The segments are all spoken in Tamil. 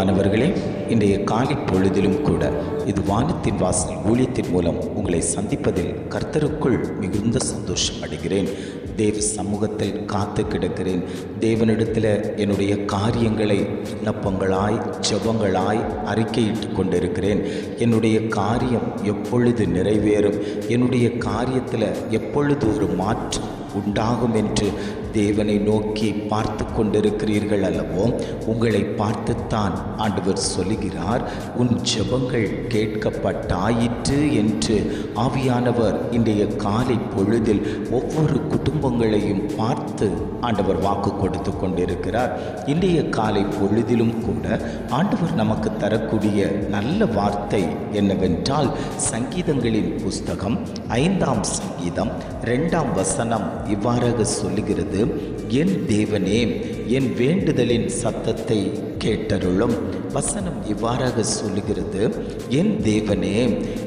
பிரியமானவர்களே, இன்றைய காலை பொழுதிலும் கூட இது வானத்தின் வாசல் ஊழியத்தின் மூலம் உங்களை சந்திப்பதில் கர்த்தருக்குள் மிகுந்த சந்தோஷம் அடைகிறேன். தேவ சமூகத்தில் காத்து கிடக்கிறேன். தேவனிடத்தில் என்னுடைய காரியங்களை விண்ணப்பங்களாய் ஜெபங்களாய் அறிக்கையிட்டு கொண்டிருக்கிறேன். என்னுடைய காரியம் எப்பொழுது நிறைவேறும், என்னுடைய காரியத்தில் எப்பொழுது ஒரு மாற்றம் உண்டாகும் என்று தேவனை நோக்கி பார்த்து கொண்டிருக்கிறீர்கள் அல்லவோ? உங்களை பார்த்துத்தான் ஆண்டவர் சொல்லுகிறார், உன் ஜெபங்கள் கேட்கப்பட்டாயிற்று என்று. ஆவியானவர் இன்றைய காலை பொழுதில் ஒவ்வொரு குடும்பங்களையும் பார்த்து ஆண்டவர் வாக்கு கொடுத்து கொண்டிருக்கிறார். இன்றைய காலை பொழுதிலும் கூட ஆண்டவர் நமக்கு தரக்கூடிய நல்ல வார்த்தை என்னவென்றால், சங்கீதங்களின் புஸ்தகம் 5ஆம் சங்கீதம் 2ஆம் வசனம் இவ்வாறாக சொல்லுகிறது, என் தேவனே, என் வேண்டுதலின் சத்தத்தை கேட்டருளும். வசனம் இவ்வாறாக சொல்லுகிறது, என் தேவனே,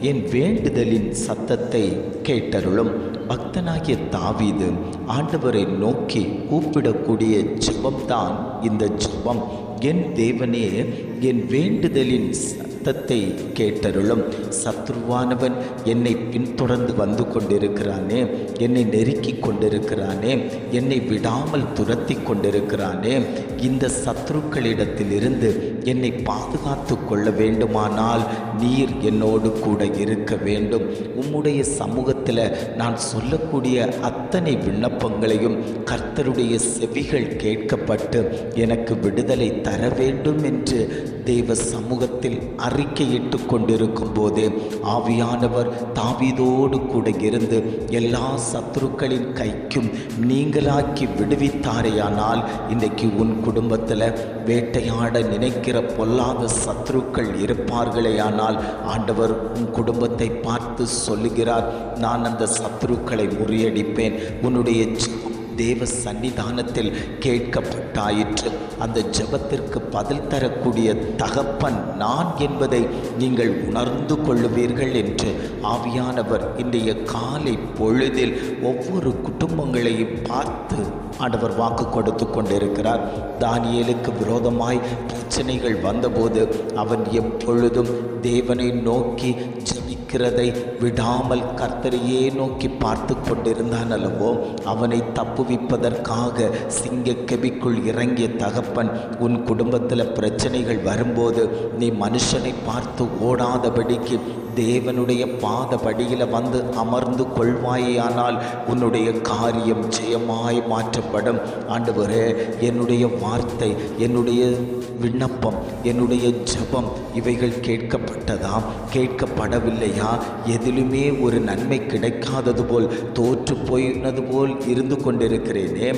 என் வேண்டுதலின் சத்தத்தை கேட்டருளும். பக்தனாகிய தாவீது ஆண்டவரை நோக்கி கூப்பிடக்கூடிய ஜெபம்தான் இந்த ஜெபம். என் தேவனே, என் வேண்டுதலின் சத்தத்தை கேட்டருளும். சத்ருவானவன் என்னை பின்தொடர்ந்து வந்து கொண்டிருக்கிறானே, என்னை நெருக்கி கொண்டிருக்கிறானே, என்னை விடாமல் துரத்தி கொண்டிருக்கிறானே. இந்த சத்ருக்களிடத்திலிருந்து என்னை பாதுகாத்து கொள்ள வேண்டுமானால் நீர் என்னோடு கூட இருக்க வேண்டும். உம்முடைய சமூகத்தில் நான் சொல்லக்கூடிய அத்தனை விண்ணப்பங்களையும் கர்த்தருடைய செவிகள் கேட்கப்பட்டு எனக்கு விடுதலை தர வேண்டும் என்று தேவ சமூகத்தில் அறிக்கையிட்டு கொண்டிருக்கும் போது ஆவியானவர் தாவீதோடு கூட இருந்து எல்லா சத்துருக்களின் கைக்கும் நீங்களாக்கி விடுவித்தாரேயானால், இன்றைக்கு உன் குடும்பத்தில் வேட்டையாட நினைக்கிற பொல்லாத சத்துருக்கள் இருப்பார்களேயானால், ஆண்டவர் உன் குடும்பத்தை பார்த்து சொல்லுகிறார், நான் அந்த சத்துருக்களை முறியடிப்பேன். உன்னுடைய தேவ சன்னிதானத்தில் கேட்கப்பட்டாயிற்று. அந்த ஜெபத்திற்கு பதில் தரக்கூடிய தகப்பன் நான் என்பதை நீங்கள் உணர்ந்து கொள்ளுவீர்கள் என்று ஆவியானவர் இன்றைய காலை பொழுதில் ஒவ்வொரு குடும்பங்களையும் பார்த்து ஆண்டவர் வாக்கு கொடுத்து கொண்டிருக்கிறார். தானியேலுக்கு விரோதமாய் பிரச்சனைகள் வந்தபோது அவன் எப்பொழுதும் தேவனை நோக்கி ஜெபிக்கிறதை விடாமல் கர்த்தரையே நோக்கி பார்த்து கொண்டிருந்தான் அல்லவோ? அவனை தப்புவிப்பதற்காக சிங்க கெபிக்குள் இறங்கிய தகப்பன், உன் குடும்பத்தில் பிரச்சனைகள் வரும்போது நீ மனுஷனை பார்த்து ஓடாதபடிக்கு தேவனுடைய பாதபடியில் வந்து அமர்ந்து கொள்வாயானால் உன்னுடைய காரியம் ஜெயமாய் மாற்றப்படும். ஆண்டவரே, என்னுடைய வார்த்தை, என்னுடைய விண்ணப்பம், என்னுடைய ஜெபம் இவைகள் கேட்கப்பட்டதா, கேட்கப்படவில்லையா? எதிலுமே ஒரு நன்மை கிடைக்காதது போல், தோற்று போயினது போல் இருந்து கொண்டிருக்கிறேனே.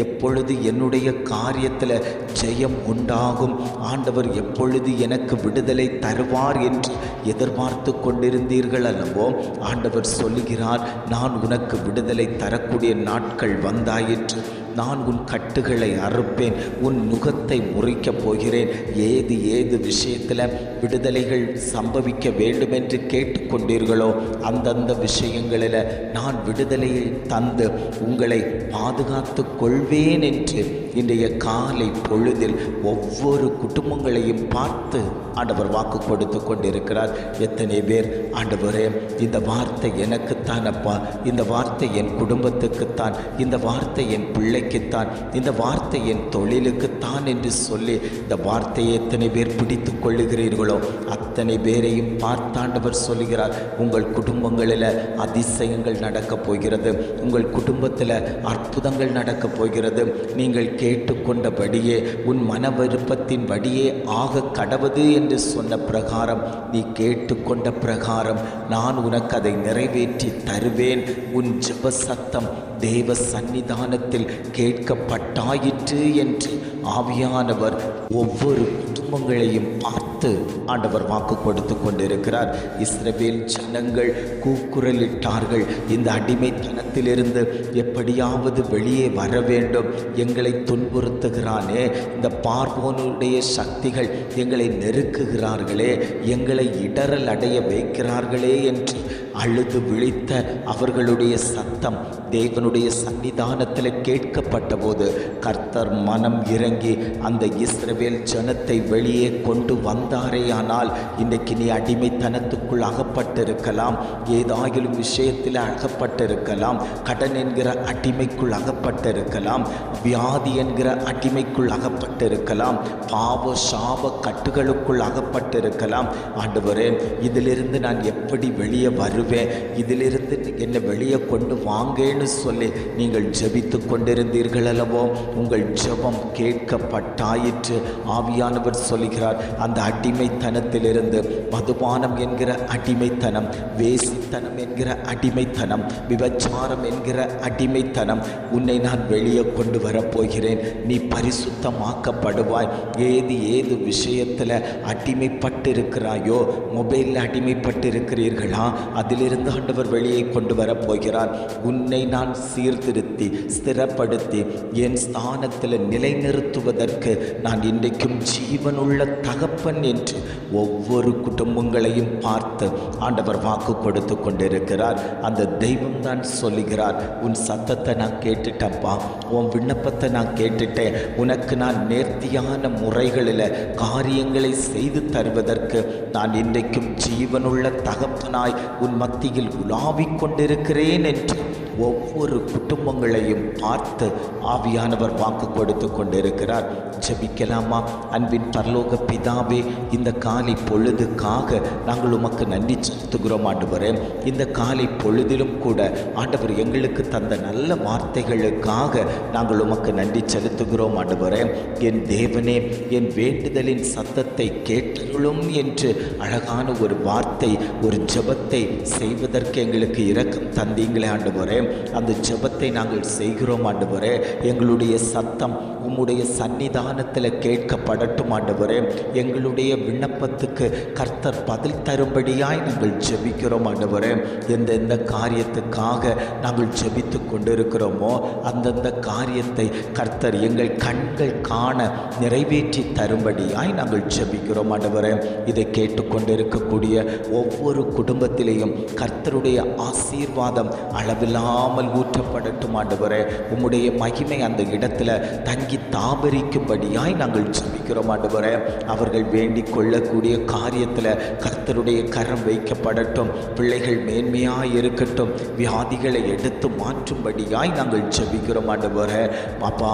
எப்பொழுது என்னுடைய காரியத்தில் ஜெயம் உண்டாகும், ஆண்டவர் எப்பொழுது எனக்கு விடுதலை தருவார் என்று எதிர்பார்த்து கொண்டிருந்தீர்கள் அல்லவோ? ஆண்டவர் சொல்லுகிறார், நான் உனக்கு விடுதலை தரக்கூடிய நாட்கள் வந்தாயிற்று. நான் உன் கட்டுகளை அறுப்பேன், உன் நுகத்தை முறிக்கப் போகிறேன். ஏது விஷயத்தில் விடுதலைகள் சம்பவிக்க வேண்டுமென்று கேட்டுக்கொண்டீர்களோ அந்தந்த விஷயங்களில் நான் விடுதலையை தந்து உங்களை பாதுகாத்து கொள்வேன் என்று இன்றைய காலை பொழுதில் ஒவ்வொரு குடும்பங்களையும் பார்த்து ஆண்டவர் வாக்கு கொடுத்து கொண்டிருக்கிறார். எத்தனை பேர், ஆண்டவரே, இந்த வார்த்தை எனக்குத்தான் அப்பா, இந்த வார்த்தை என் குடும்பத்துக்குத்தான், இந்த வார்த்தை என் பிள்ளைக்குத்தான், இந்த வார்த்தை என் தொழிலுக்குத்தான் என்று சொல்லி இந்த வார்த்தையை எத்தனை பேர் பிடித்து கொள்ளுகிறீர்களோ அத்தனை பேரையும் பார்த்தாண்டவர் சொல்லுகிறார், உங்கள் குடும்பங்களில் அதிசயங்கள் நடக்கப் போகிறது, உங்கள் குடும்பத்தில் அற்புதங்கள் நடக்கப் போகிறது. நீங்கள் கேட்டுக்கொண்டபடியே உன் மன விருப்பத்தின் படியே ஆக கடவது என்று சொன்ன பிரகாரம், நீ கேட்டுக்கொண்ட பிரகாரம் நான் உனக்கு அதை நிறைவேற்றி தருவேன். உன் ஜெப சத்தம் தேவ சன்னிதானத்தில் கேட்கப்பட்டாயிற்று என்று ஆவியானவர் ஒவ்வொரு குடும்பங்களையும் பார்த்து ஆண்டவர் வாக்கு கொடுத்து கொண்டிருக்கிறார். இஸ்ரவேல் ஜனங்கள் கூக்குரலிட்டார்கள், இந்த அடிமைத்தனத்திலிருந்து எப்படியாவது வெளியே வர வேண்டும், எங்களை துன்புறுத்துகிறானே, இந்த பார்வோனுடைய சக்திகள் எங்களை நெருக்குகிறார்களே, எங்களை இடரல் அடைய வைக்கிறார்களே என்று அழுது விழித்த அவர்களுடைய சத்தம் தேவனுடைய சன்னிதானத்தில் கேட்கப்பட்ட போது கர்த்தர் மனம் இறங்கி அந்த இஸ்ரவேல் ஜனத்தை வெளியே கொண்டு வந்தாரேயானால் இன்றைக்கு நீ அடிமைத்தனத்துக்குள் அகப்பட்டிருக்கலாம், ஏதாயிலும் விஷயத்தில் அகப்பட்டிருக்கலாம், கடன் என்கிற அடிமைக்குள் அகப்பட்டிருக்கலாம், வியாதி என்கிற அடிமைக்குள் அகப்பட்டிருக்கலாம், பாவ சாப கட்டுகளுக்குள் அகப்பட்டிருக்கலாம். ஆண்டவரே, இதிலிருந்து நான் எப்படி வெளியே வருவேன், இதிலிருந்து என்னை வெளியே கொண்டு வாங்கன்னு சொல்லி நீங்கள் ஜெபித்து கொண்டிருந்தீர்கள் அல்லவோ? உங்கள் ஜெபம் கேட்கப்பட்டாயிற்று. ஆவியானவர் சொல்கிறார், அந்த அடிமைத்தனத்திலிருந்து, மதுபானம் என்கிற அடிமைத்தனம், வேசித்தனம் என்கிற அடிமைத்தனம், விபச்சாரம் என்கிற அடிமைத்தனம், உன்னை நான் வெளியே கொண்டு வரப்போகிறேன். நீ பரிசுத்தமாக்கப்படுவாய். ஏது விஷயத்தில் அடிமைப்பட்டிருக்கிறாயோ, மொபைலில் அடிமைப்பட்டிருக்கிறீர்களா, அதிலிருந்து ஆண்டவர் வெளியே கொண்டு வரப்போகிறார். உன்னை நான் சீர்திருத்தி ஸ்திரப்படுத்தி என் ஸ்தானத்தில் நிலைநிறுத்துவதற்கு நான் இன்றைக்கும் ஜீவனுள்ள தகப்பன் என்று ஒவ்வொரு குடும்பங்களையும் பார்த்து ஆண்டவர் வாக்கு கொடுத்து கொண்டிருக்கிறார். அந்த தெய்வம் தான் சொல்லுகிறார், உன் சத்தத்தை நான் கேட்டுட்டப்பா, உன் விண்ணப்பத்தை நான் கேட்டுட்டேன், உனக்கு நான் நேர்த்தியான முறைகளில் காரியங்களை செய்து தருவதற்கு நான் இன்றைக்கும் ஜீவனுள்ள தகப்பனாய் உன் மத்தியில் உலாவிக் கொண்டிருக்கிறேன் என்று ஒவ்வொரு குடும்பங்களையும் பார்த்து ஆவியானவர் வாக்கு கொடுத்து கொண்டிருக்கிறார். ஜெபிக்கலாமா? அன்பின் பரலோக பிதாவே, இந்த காலை பொழுதுக்காக நாங்கள் உமக்கு நன்றி செலுத்துகிறோம் ஆண்டவரே. இந்த காலை பொழுதிலும் கூட ஆண்டவர் எங்களுக்கு தந்த நல்ல வார்த்தைகளுக்காக நாங்கள் உமக்கு நன்றி செலுத்துகிறோம் ஆண்டவரே. என் தேவனே, என் வேண்டுதலின் சத்தத்தை கேட்டருளும் என்று அழகான ஒரு வார்த்தை, ஒரு ஜெபத்தை செய்வதற்கு எங்களுக்கு இரக்கம் தந்தீங்களே ஆண்டவரே. அந்த ஜெபத்தை நாங்கள் செய்கிறோம் ஆண்டவரே. எங்களுடைய சத்தம் உம்முடைய சன்னிதானத்தில் கேட்கப்படட்டும் ஆண்டவரே. எங்களுடைய விண்ணப்பத்துக்கு கர்த்தர் பதில் தரும்படியாய் நாங்கள் ஜெபிக்கிறோம் ஆண்டவரே. எந்தெந்த காரியத்துக்காக நாங்கள் ஜெபித்து கொண்டிருக்கிறோமோ அந்தந்த காரியத்தை கர்த்தர் எங்கள் கண்கள் காண நிறைவேற்றி தரும்படியாய் நாங்கள் ஜெபிக்கிறோம் ஆண்டவரே. இதை கேட்டுக்கொண்டிருக்கக்கூடிய ஒவ்வொரு குடும்பத்திலேயும் கர்த்தருடைய ஆசீர்வாதம் அளவில்லாமல் ஊற்றப்படட்டும் ஆண்டவரே. உம்முடைய மகிமை அந்த இடத்துல தங்கி தாபரிக்கும்படியாய் நாங்கள் ஜெபிக்கிறோம் ஆண்டவரே. அவர்கள் வேண்டிக் கொள்ளக்கூடிய காரியத்தில் கர்த்தருடைய கரம் வைக்கப்படட்டும். பிள்ளைகள் மேன்மையாய் இருக்கட்டும். வியாதிகளை எடுத்து மாற்றும்படியாய் நாங்கள் ஜெபிக்கிறோம் ஆண்டவரே. அப்பா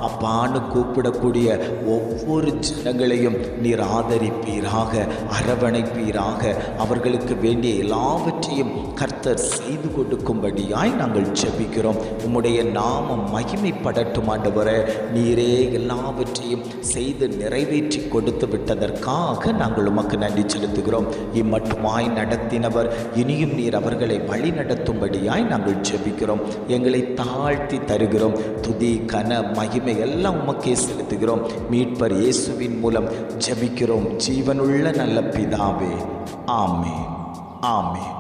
அப்பான்னு கூப்பிடக்கூடிய ஒவ்வொரு ஜனங்களையும் நீர் ஆதரிப்பீராக, அரவணைப்பீராக. அவர்களுக்கு வேண்டிய எல்லாவற்றையும் கர்த்தர் செய்து கொடுக்கும்படியாய் நாங்கள் ஜெபிக்கிறோம். உம்முடைய நாமம் மகிமைப்படட்டும் ஆண்டவரே. நீரே எல்லாவற்றையும் செய்து நிறைவேற்றி கொடுத்து விட்டதற்காக நாங்கள் உமக்கு நன்றி செலுத்துகிறோம். இம்மட்டுமாய் நடத்தினவர் இனியும் நீர் அவர்களை வழி நடத்தும்படியாய் நாங்கள் ஜெபிக்கிறோம். எங்களை தாழ்த்தி தருகிறோம். துதி கன மகிமை எல்லாம் உமக்கே செலுத்துகிறோம். மீட்பர் இயேசுவின் மூலம் ஜெபிக்கிறோம் ஜீவனுள்ள நல்ல பிதாவே. ஆமென், ஆமென்.